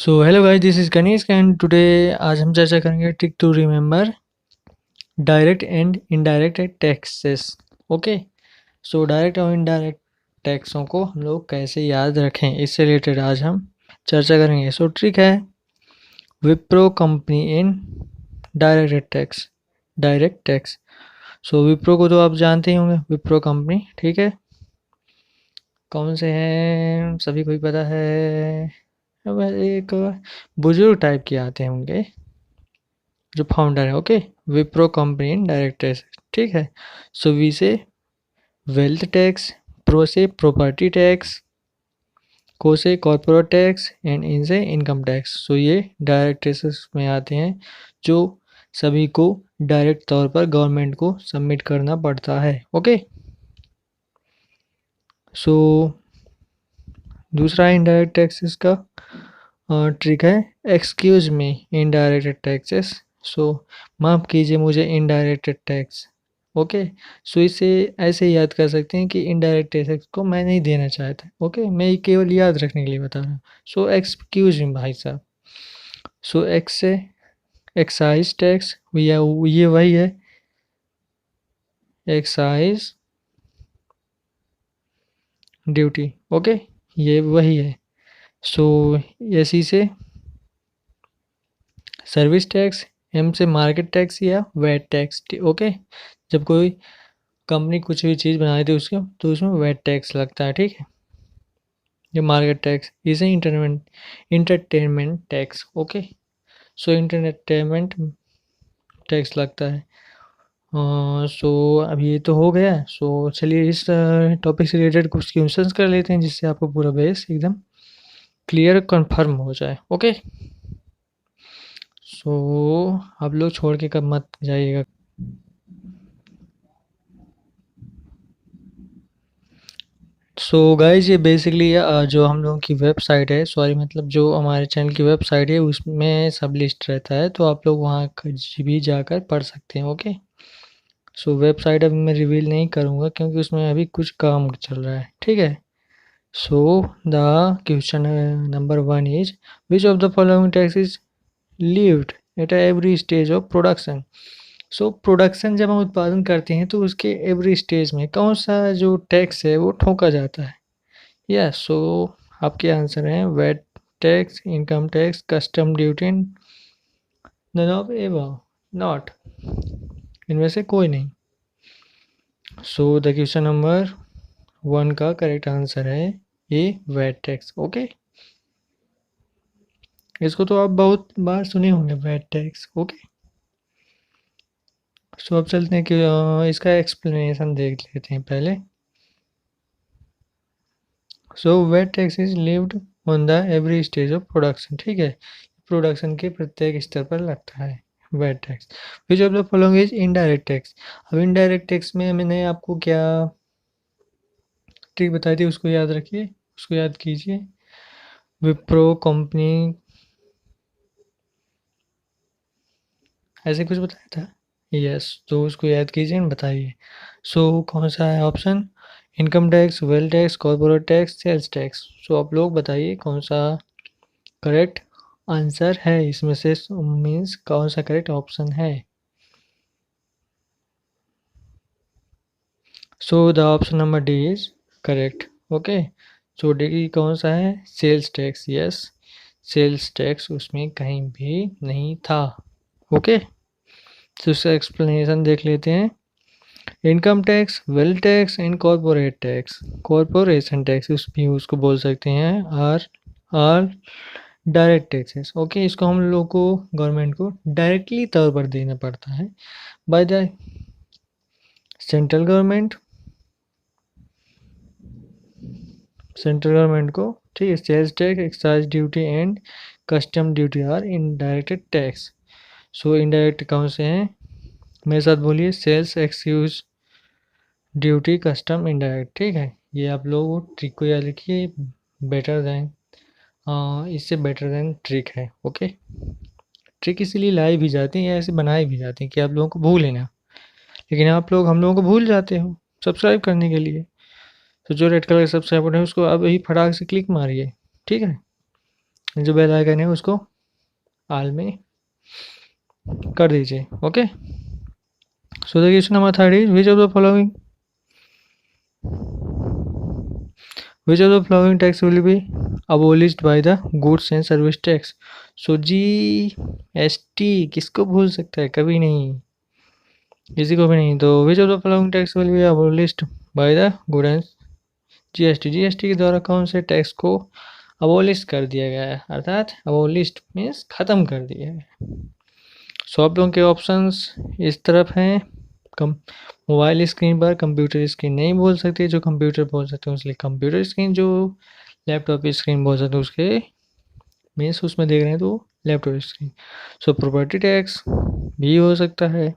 So hello guys, this is Kanishk and today आज हम चर्चा करेंगे trick to remember direct and indirect taxes. Okay, so direct और indirect टैक्सों को हम लोग कैसे याद रखें, इससे रिलेटेड आज हम चर्चा करेंगे। सो ट्रिक है Wipro company indirect tax. So Wipro को तो आप जानते ही होंगे, विप्रो कंपनी, ठीक है। कौन से हैं सभी को ही पता है। अब एक बुजुर्ग टाइप के आते हैं उनके जो फाउंडर है। Okay, Wipro company indirect tax, ठीक है। सो वी से वेल्थ टैक्स, प्रो से प्रॉपर्टी टैक्स, को से कॉर्पोरेट टैक्स एंड इन से इनकम टैक्स। सो ये डायरेक्ट टैक्सेस में आते हैं जो सभी को डायरेक्ट तौर पर गवर्नमेंट को सबमिट करना पड़ता है। ओके, सो दूसरा इनडायरेक्ट टैक्सेस का ट्रिक है एक्सक्यूज मी इनडायरेक्ट टैक्सेस। सो माफ़ कीजिए मुझे इनडायरेक्ट टैक्स। ओके, सो इसे ऐसे याद कर सकते हैं कि इनडायरेक्ट टैक्स को मैं नहीं देना चाहता। ओके, मैं ये केवल याद रखने के लिए बता रहा हूँ। सो एक्सक्यूज मी भाई साहब। सो एक्स से एक्साइज टैक्स, ये वही है, एक्साइज ड्यूटी। ओके, ये वही है। सो एसी से सर्विस टैक्स, एम से मार्केट टैक्स या वैट टैक्स। ओके, जब कोई कंपनी कुछ भी चीज़ बनाई थी उसके तो उसमें वैट टैक्स लगता है, ठीक है। ये मार्केट टैक्स, इसे इंटरटेनमेंट टैक्स। ओके, सो इंटरटेनमेंट टैक्स लगता है। सो अब ये तो हो गया। सो चलिए इस टॉपिक से रिलेटेड कुछ क्वेश्चंस कर लेते हैं जिससे आपको पूरा बेस एकदम क्लियर कंफर्म हो जाए। ओके, सो आप लोग छोड़ के कब मत जाइएगा। सो गाइज ये बेसिकली जो हम लोगों की वेबसाइट है, सॉरी मतलब जो हमारे चैनल की वेबसाइट है उसमें सब लिस्ट रहता है, तो आप लोग वहाँ भी जाकर पढ़ सकते हैं। ओके, सो वेबसाइट अभी मैं रिवील नहीं करूँगा क्योंकि उसमें अभी कुछ काम चल रहा है, ठीक है। So the question number 1 is which of the following tax is levied at every stage of production. So production जब हम उत्पादन करते हैं तो उसके एवरी स्टेज में कौन सा जो टैक्स है वो ठोका जाता है। यस, सो आपके आंसर हैं VAT tax, income tax, custom duty, none of above, not, इनमें से कोई नहीं। सो द क्वेश्चन नंबर 1 का करेक्ट आंसर है ए वेट टैक्स। ओके, इसको तो आप बहुत बार सुने होंगे वेट टैक्स। ओके, सो अब चलते हैं कि इसका एक्सप्लेनेशन देख लेते हैं पहले। So VAT tax is levied on the every stage of production, ठीक है। प्रोडक्शन के प्रत्येक स्तर पर लगता है VAT tax. Which of the following is indirect tax. अब इनडायरेक्ट टैक्स में मैंने आपको क्या ट्रिक बताई थी उसको याद रखिए, उसको याद कीजिए। विप्रो कंपनी ऐसे कुछ बताया था, यस, तो उसको याद कीजिए एंड बताइए। सो कौन सा है option, income tax, wealth tax, corporate tax, sales tax. So आप लोग बताइए कौन सा करेक्ट आंसर है इसमें से, मीन्स कौन सा करेक्ट ऑप्शन है। So the option number D is correct. Okay, so D कौन सा है, sales tax. Yes, sales tax उसमें कहीं भी नहीं था। ओके, तो उसका एक्सप्लेनेशन देख लेते हैं। Income tax, wealth tax and corporate tax, corporation tax उस भी उसको बोल सकते हैं, आर डायरेक्ट टैक्सेस। ओके, इसको हम लोग को गवर्नमेंट को डायरेक्टली तौर पर देना पड़ता है by the central government, central government को, ठीक है। Sales tax, excise duty and custom duty are indirect tax. So indirect कौन से हैं, मेरे साथ बोलिए, sales, excuse duty, custom, indirect, ठीक है। ये आप लोग ट्रिक को याद रखिए, बेटर देन इससे बेटर देन ट्रिक है। ओके, ट्रिक इसीलिए लाई भी जाती है, ऐसे बनाई भी जाती है कि आप लोगों को भूल लेना, लेकिन आप लोग हम लोगों को भूल जाते हो सब्सक्राइब करने के लिए। तो जो रेड कलर का सब्सक्राइब बटन है उसको अब ही फटाक से क्लिक मारिए, ठीक है। जो बेल आइकन है उसको ऑल में कर दीजिए। Okay, so the question number third is which of the following Which of the following tax will be abolished by the goods and service tax? So GST किसको भूल सकता है, कभी नहीं, किसी को भी नहीं। तो which of the following tax will be abolished by the good and GST के द्वारा कौन से टैक्स को अबोलिश कर दिया गया है, अर्थात अबोलिश्ड मीन्स खत्म कर दिया है। सो आप लोगों के ऑप्शंस इस तरफ हैं। कम मोबाइल स्क्रीन पर कंप्यूटर स्क्रीन नहीं बोल सकते, जो कंप्यूटर बोल सकते हैं उसके लिए कंप्यूटर स्क्रीन, जो लैपटॉप की स्क्रीन बोल सकते हैं उसके मीन्स उसमें देख रहे हैं तो laptop screen. So property tax भी हो सकता है,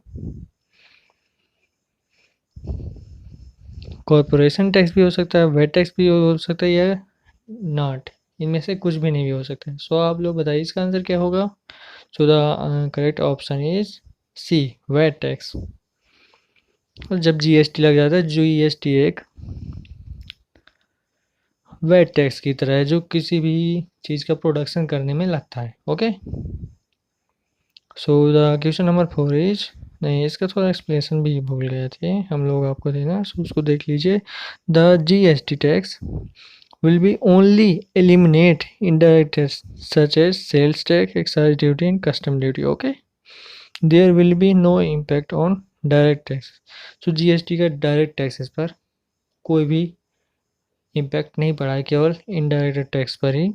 कॉरपोरेशन टैक्स भी हो सकता है, वेट टैक्स भी हो सकता है, या नॉट, इनमें से कुछ भी नहीं भी हो सकता है। सो आप लोग बताइए इसका आंसर क्या होगा। So the correct option is C, VAT tax. और जब जीएसटी लग जाता है, जीएसटी एक वेट टैक्स की तरह है जो किसी भी चीज़ का प्रोडक्शन करने में लगता है। Okay, so the question number 4 is, नहीं इसका थोड़ा एक्सप्लेनेशन भी भूल गए थे हम लोग आपको देना, सो उसको देख लीजिए। The GST tax will be only eliminate indirect tax such as sales tax, excise duty and custom duty. Okay, there will be no impact on direct tax. So GST का डायरेक्ट टैक्सेस पर कोई भी impact नहीं पड़ा है, केवल indirect tax पर ही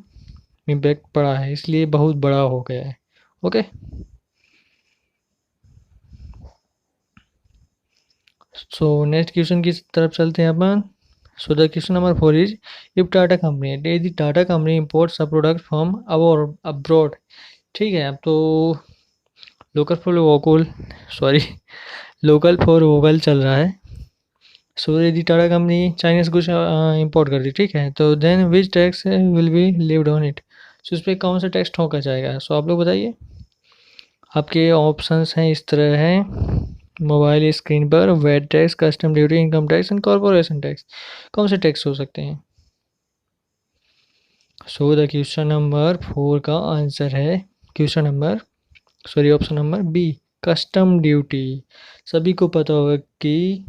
impact पड़ा है, इसलिए बहुत बड़ा हो गया है। ओके, सो नेक्स्ट क्वेश्चन की तरफ चलते हैं अपन। So the question number 4 is, if Tata company, यदि Tata company imports a product from abroad, ठीक है, अब तो local for vocal, sorry, local for vocal चल रहा है। सो यदि टाटा कंपनी चाइनीज कुछ इंपोर्ट कर दी, ठीक है, तो then which tax will be levied on it, so उस पर कौन सा टैक्स ठोका जाएगा। सो आप लोग बताइए, आपके ऑप्शंस हैं इस तरह हैं मोबाइल स्क्रीन पर, VAT tax, custom duty, income tax and corporation tax. कौन से टैक्स हो सकते हैं। सो द क्वेश्चन नंबर 4 का आंसर है question number, sorry, option number B, custom duty. सभी को पता होगा कि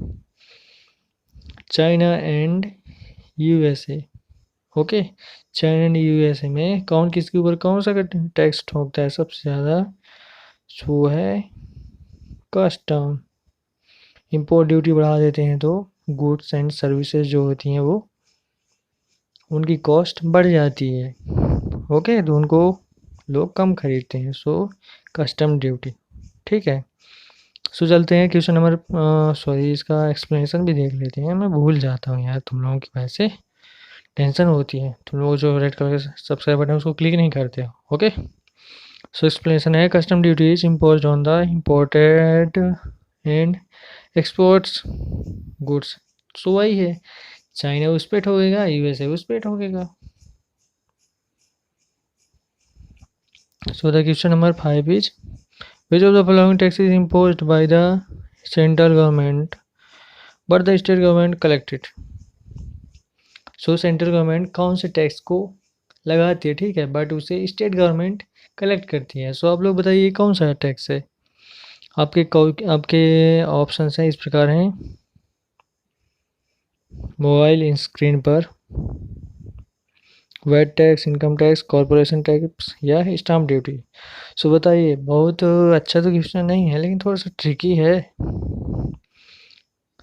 China and USA, okay, China and USA में कौन किसके ऊपर कौन सा टैक्स ठोकता है सबसे ज़्यादा, वो है कस्टम। इंपोर्ट ड्यूटी बढ़ा देते हैं तो गुड्स एंड सर्विसेज जो होती हैं वो उनकी कॉस्ट बढ़ जाती है। ओके, तो उनको लोग कम खरीदते हैं, सो कस्टम ड्यूटी, ठीक है। सो चलते हैं क्वेश्चन नंबर, सॉरी इसका एक्सप्लेनेशन भी देख लेते हैं, मैं भूल जाता हूँ यार, तुम लोगों की वजह से टेंशन होती है, तुम लोग जो रेड कलर का सब्सक्राइब बटन है उसको क्लिक नहीं करते हो। ओके, सो एक्सप्लेनेशन है, custom duty is imposed on the imported and exports goods. So वही है, चाइना उस पर ठोकेगा, यूएसए उस पर ठोकेगा। So the question number 5 is, which of the following tax is imposed by the central government but the state government collect it। So central government कौन से टैक्स को लगाती है, ठीक है, बट उसे स्टेट गवर्नमेंट कलेक्ट करती है। सो आप लोग बताइए कौन सा टैक्स है। आपके ऑप्शंस हैं इस प्रकार हैं, मोबाइल स्क्रीन पर, VAT tax, income tax, corporation tax या स्टाम्प ड्यूटी। सो बताइए, बहुत अच्छा तो क्वेश्चन नहीं है लेकिन थोड़ा सा ट्रिकी है।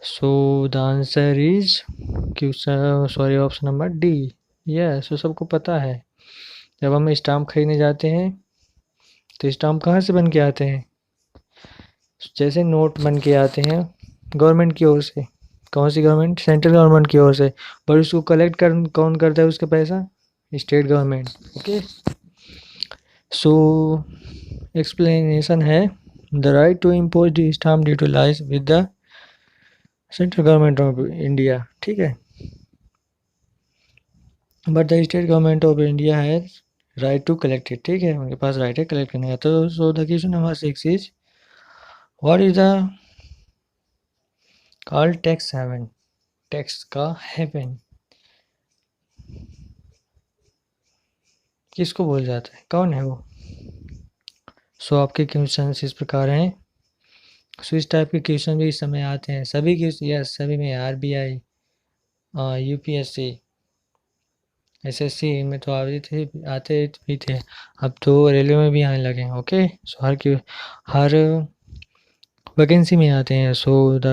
So the answer is question, sorry, option number D, yes. So सबको पता है, जब हम स्टाम्प खरीदने जाते हैं तो स्टाम्प कहाँ से बन के आते हैं, जैसे नोट बन के आते हैं गवर्नमेंट की ओर से। कौन सी गवर्नमेंट, सेंट्रल गवर्नमेंट की ओर से, पर उसको कलेक्ट कर कौन करता है उसका पैसा, state government. Okay, so explanation है, the right to impose the stamp duty lies with the central government of India, ठीक है, but the state government of India has right to collect it, ठीक है, उनके पास राइट है collect करने का। तो so the question number 6 is, what is the call tax haven, tax का हेवन। किसको बोल जाता है, कौन है वो? सो आपके क्वेश्चन इस प्रकार हैं। सो इस टाइप के क्वेश्चन भी इस समय आते हैं, सभी के, यस सभी में, आरबीआई, यूपीएससी, एसएससी में तो आते भी थे, अब तो रेलवे में भी आने लगे हैं। ओके, सो हर वैकेंसी में आते हैं। सो the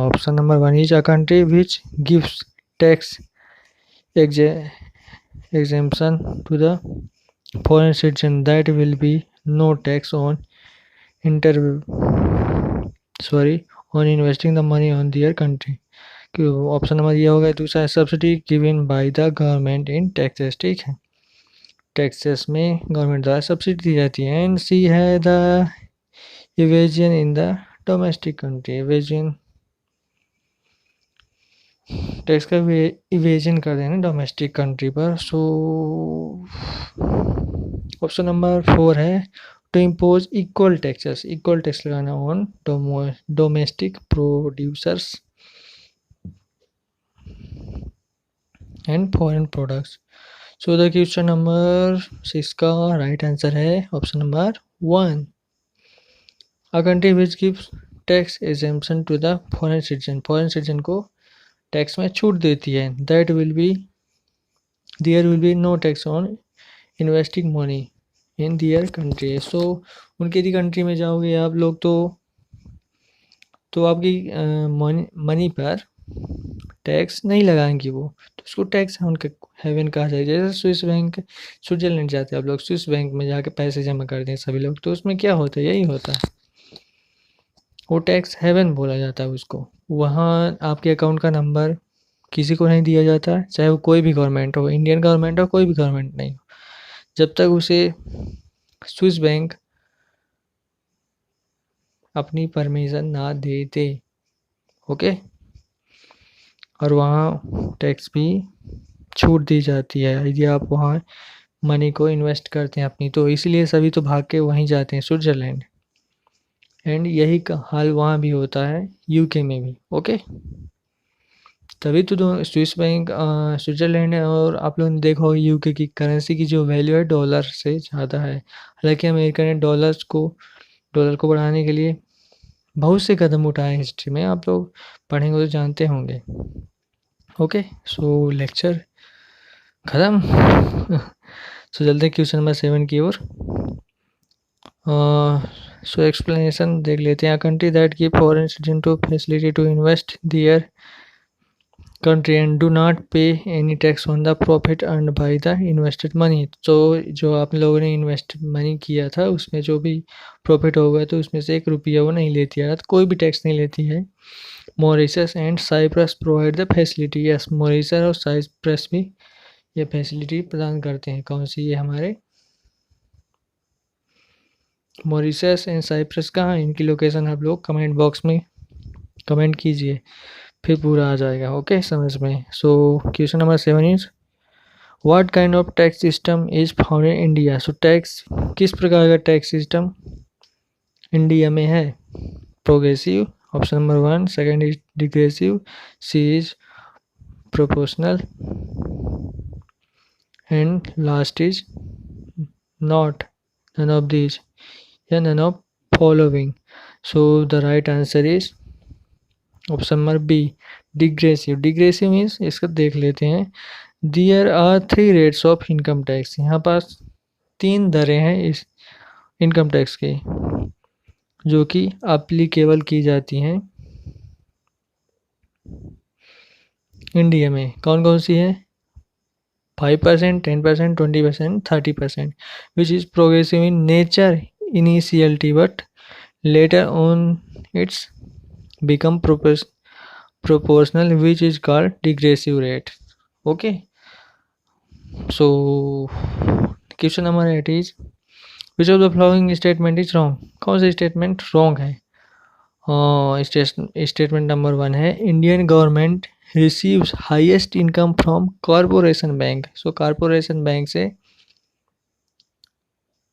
option number one is a country which gives tax exemption to the foreign citizen, that will be no tax on inter sorry on investing the money on their country। Option number ये हो गया। दूसरा है subsidy given by the government in taxes, ठीक है, taxes में government द्वारा subsidy दी जाती है। एंड सी है the evasion in the domestic country, evasion tax का इवेजन कर देना डोमेस्टिक कंट्री पर। सो ऑप्शन नंबर फोर है to impose equal taxes, equal tax लगाना on domestic producers and foreign products. So the question number 6 का right answer है option number 1। A country which gives tax exemption to the foreign citizen, foreign citizen को tax में छूट देती है। That will be there will be no tax on investing money in their country. So उनकी यदि country में जाओगे आप लोग तो आपकी मनी पर टैक्स नहीं लगाएंगी वो, तो उसको टैक्स उनके हेवन कहा जाए। जैसे स्विस बैंक, स्विट्जरलैंड जाते हैं आप लोग, स्विस बैंक में जाके पैसे जमा करते हैं सभी लोग, तो उसमें क्या होता है, यही होता है, वो टैक्स हेवन बोला जाता है उसको। वहाँ आपके अकाउंट का नंबर किसी को नहीं दिया जाता, चाहे वो कोई भी गवर्नमेंट हो, इंडियन गवर्नमेंट हो, कोई भी गवर्नमेंट नहीं हो, जब तक उसे स्विस बैंक अपनी परमिशन ना दे दे। ओके, और वहाँ टैक्स भी छूट दी जाती है यदि आप वहाँ मनी को इन्वेस्ट करते हैं अपनी, तो इसलिए सभी तो भाग के वहीं जाते हैं स्विट्ज़रलैंड। एंड यही का हाल वहाँ भी होता है, यूके में भी। ओके, तभी तो स्विस बैंक स्विट्ज़रलैंड है। और आप लोगों ने देखा होगा यूके की करेंसी की जो वैल्यू है डॉलर से ज़्यादा है। हालांकि अमेरिका ने डॉलर को बढ़ाने के लिए बहुत से कदम उठाए हिस्ट्री में, आप लोग पढ़ेंगे तो जानते होंगे। ओके, सो लेक्चर ख़त्म। सो चलते हैं क्वेश्चन नंबर 7 की ओर। सो एक्सप्लेनेशन देख लेते हैं। Country that give foreign citizen to facility to invest their country and do not pay any tax on the profit earn by the invested money. तो जो आप लोगों ने इन्वेस्ट मनी किया था उसमें जो भी प्रॉफिट होगा तो उसमें से 1 रुपया वो नहीं लेती है, तो कोई भी टैक्स नहीं लेती है। Mauritius and Cyprus provide the facility, yes Mauritius और साइप्रस भी ये फैसिलिटी प्रदान करते हैं। कौन सी? ये हमारे मॉरिशस एंड साइप्रस कहाँ है, इनकी लोकेशन आप लोग कमेंट बॉक्स में कमेंट कीजिए, फिर पूरा आ जाएगा। ओके, समझ में। So question number 7 is what kind of tax system is found in India. So tax, किस प्रकार का टैक्स सिस्टम इंडिया में है? Progressive, option number 1, second is degressive, C is proportional and last is not none of these या none of following। so the right answer is option number B, degressive. Degressive means, इसका देख लेते हैं। There are 3 rates of income tax, यहाँ पास 3 दरें हैं इस इनकम टैक्स की जो कि अप्लीकेबल की जाती हैं इंडिया में। कौन कौन सी है? 5%, 10%, 20%, 30%, which is progressive in nature initiality but later on it's become proportional, which is called digressive rate। okay, so question number 8 is which of the following statement is wrong। कौन सा statement wrong है? Statement number 1 है Indian government receives highest income from corporation bank. So corporation bank से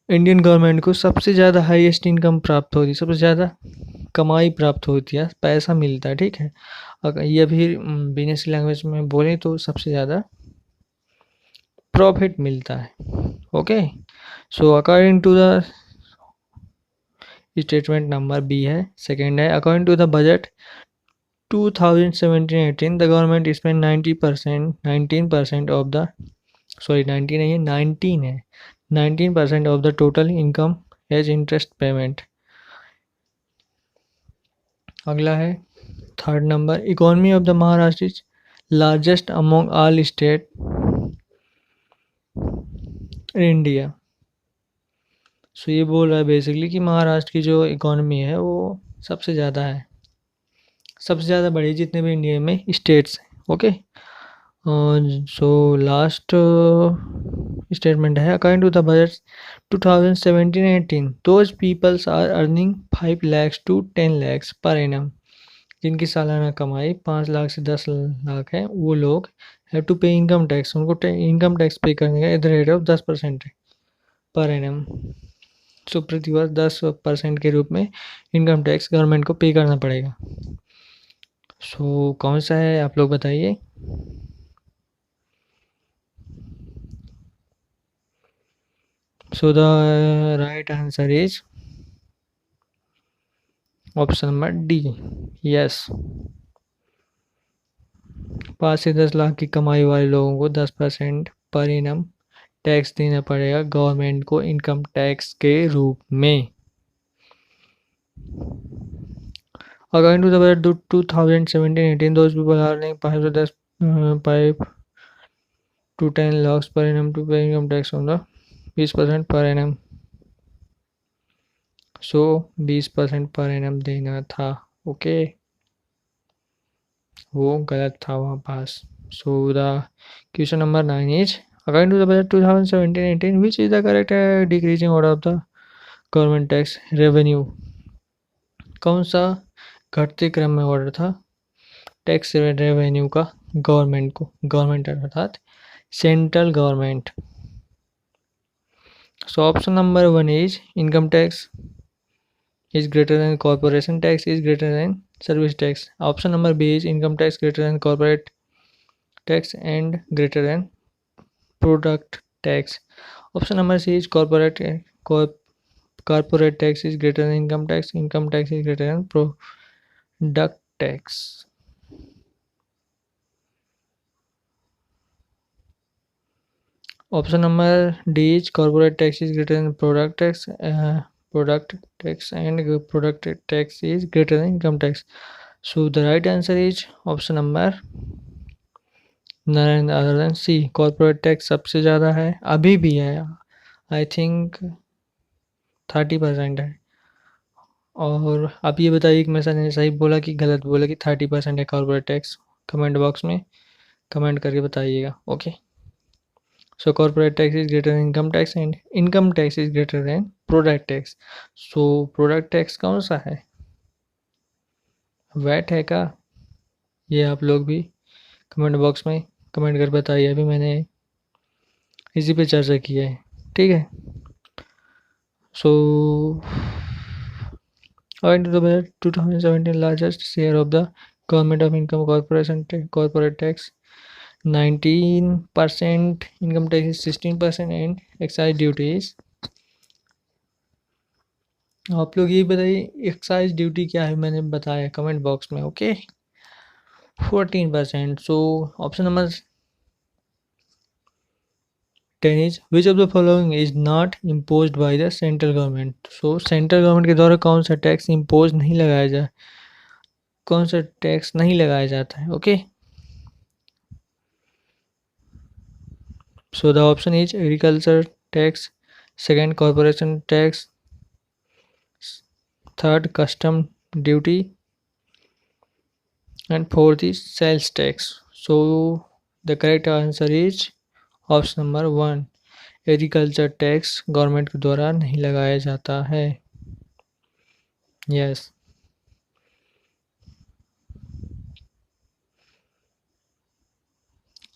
Indian government को सबसे ज़्यादा highest income प्राप्त होती है, सबसे ज़्यादा कमाई प्राप्त होती है, पैसा मिलता है। ठीक है, अगर ये भी बिजनेस लैंग्वेज में बोलें तो सबसे ज़्यादा प्रॉफिट मिलता है। Okay, so according to the statement number B है, सेकेंड है, according to the budget 2017-18 the government spend 90% 19% of the, sorry 90 नहीं है 19 है, 19% of the total income as interest payment. अगला है third number, economy of the Maharashtra is largest among all state in India. So ये बोल रहा है बेसिकली कि महाराष्ट्र की जो इकोनॉमी है वो सबसे ज़्यादा है, सबसे ज़्यादा बड़ी जितने भी इंडिया में स्टेट्स हैं। ओके, सो लास्ट स्टेटमेंट है, according to the budget 2017-18 those peoples are earning 5 lakhs to 10 lakhs per annum, जिनकी सालाना कमाई 5 लाख से 10 लाख है, वो लोग हैव टू पे इनकम टैक्स, उनको इनकम टैक्स पे करने का at the rate of 10% per annum. सो प्रति वर्ष 10% के रूप में इनकम टैक्स गवर्नमेंट को पे करना पड़ेगा। सो कौन सा है आप लोग बताइए। So the right answer is option number D, yes. 5 से 10 लाख की कमाई वाले लोगों को 10% पर इनम टैक्स देना पड़ेगा गवर्नमेंट को इनकम टैक्स के रूप में। According to the budget 2017-18 those people are earning 5 to 10 lakhs per annum to pay income tax on the 20% per annum. So 20% per annum देना था। ओके, वो गलत था वहाँ पास। So the question number 9 is, according to the budget 2017-18 which is the correct decreasing order of the government tax revenue. कौन सा घटते क्रम में ऑर्डर था टैक्स रेवेन्यू का गवर्नमेंट को, गवर्नमेंट अर्थात central government. So option number 1 is income tax is greater than corporation tax is greater than service tax. Option number B is income tax greater than corporate tax and greater than product tax. Option number C is corporate tax is greater than income tax is greater than product tax. Option number D is corporate tax is greater than product tax and product tax is greater than income tax. So the right answer is option number none other than C, corporate tax सबसे ज़्यादा है, अभी भी है, I think 30% है। और आप ये बताइए कि मैं सही बोला कि गलत बोला कि 30% है कॉर्पोरेट टैक्स, कमेंट बॉक्स में कमेंट करके बताइएगा। Okay, so corporate tax is greater than income tax and income tax is greater than product tax. so product tax कौन सा है, वैट है का, ये आप लोग भी कमेंट बॉक्स में कमेंट कर बताइए, अभी मैंने इसी पे चर्चा की है, ठीक है। सो according to the budget 2017 largest share of the government of income corporate tax 19%, income tax is 16% and excise duty is, आप लोग ये बताइए एक्साइज ड्यूटी क्या है, मैंने बताया कमेंट बॉक्स में। Okay, 14%। So option number 10 is which of the following is not imposed bye the central government. So central government के द्वारा कौन सा टैक्स इम्पोज नहीं लगाया कौन सा टैक्स नहीं लगाया जाता है। Okay, so the option is agriculture tax, second corporation tax, third custom duty and fourth is sales tax. So the correct answer is option number 1, agriculture tax government के द्वारा नहीं लगाया जाता है। यस,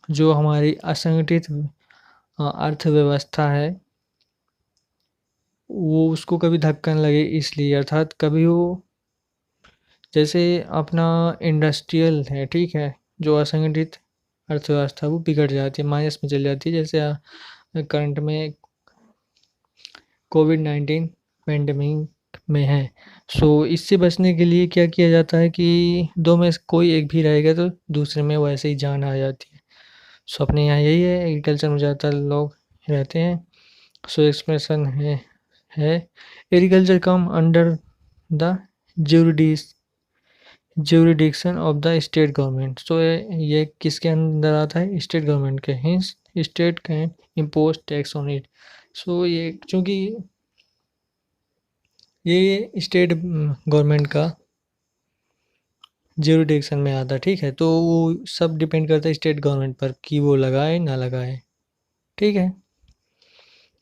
जो हमारी असंगठित अर्थव्यवस्था है वो उसको कभी धक्का न लगे इसलिए, अर्थात कभी वो जैसे अपना इंडस्ट्रियल है, ठीक है, जो असंगठित अर्थव्यवस्था वो बिगड़ जाती है, माइनस में चली जाती है। जैसे करंट में कोविड-19 पैंडेमिक में है। सो इससे बचने के लिए क्या किया जाता है कि 2 में से कोई एक भी रहेगा तो दूसरे में वैसे ही जान आ जाती है। सो अपने यहाँ यही है, एग्रीकल्चर में ज़्यादातर लोग रहते हैं। सो एक्सप्रेशन है एग्रीकल्चर कम अंडर द ज्यूरिडिस jurisdiction of the state government. So ये किसके अंदर आता है? स्टेट गवर्नमेंट के। Hence state can impose tax on it. So ये चूँकि ये स्टेट गवर्नमेंट का ज्यूरिडिक्शन में आता है, ठीक है? तो वो सब डिपेंड करता है स्टेट गवर्नमेंट पर कि वो लगाए ना लगाए, ठीक है?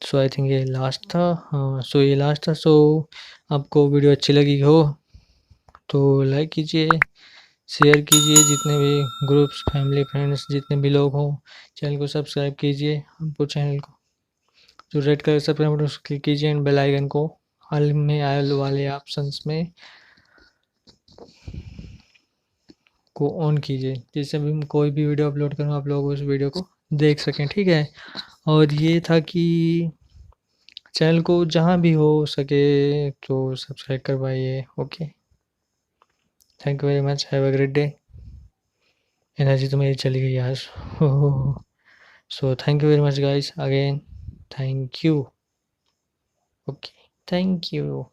सो आई थिंक ये लास्ट था। हाँ, सो ये लास्ट था। सो आपको वीडियो अच्छी लगी हो तो लाइक कीजिए, शेयर कीजिए, जितने भी ग्रुप्स, फैमिली, फ्रेंड्स जितने भी लोग हों, चैनल को सब्सक्राइब कीजिए। हमको चैनल को जो रेड कलर सब्सक्राइब बटन उसको क्लिक कीजिए एंड बेल आइकन को हाल में आने वाले ऑप्शंस में को ऑन कीजिए, जिससे भी मैं कोई भी वीडियो अपलोड करूँ आप लोग उस वीडियो को देख सकें, ठीक है? और ये था कि चैनल को जहाँ भी हो सके तो सब्सक्राइब करवाइए। Okay, thank you very much, have a great day. Energy तो मेरी चली गई यार। So thank you very much guys again, thank you. Okay, thank you.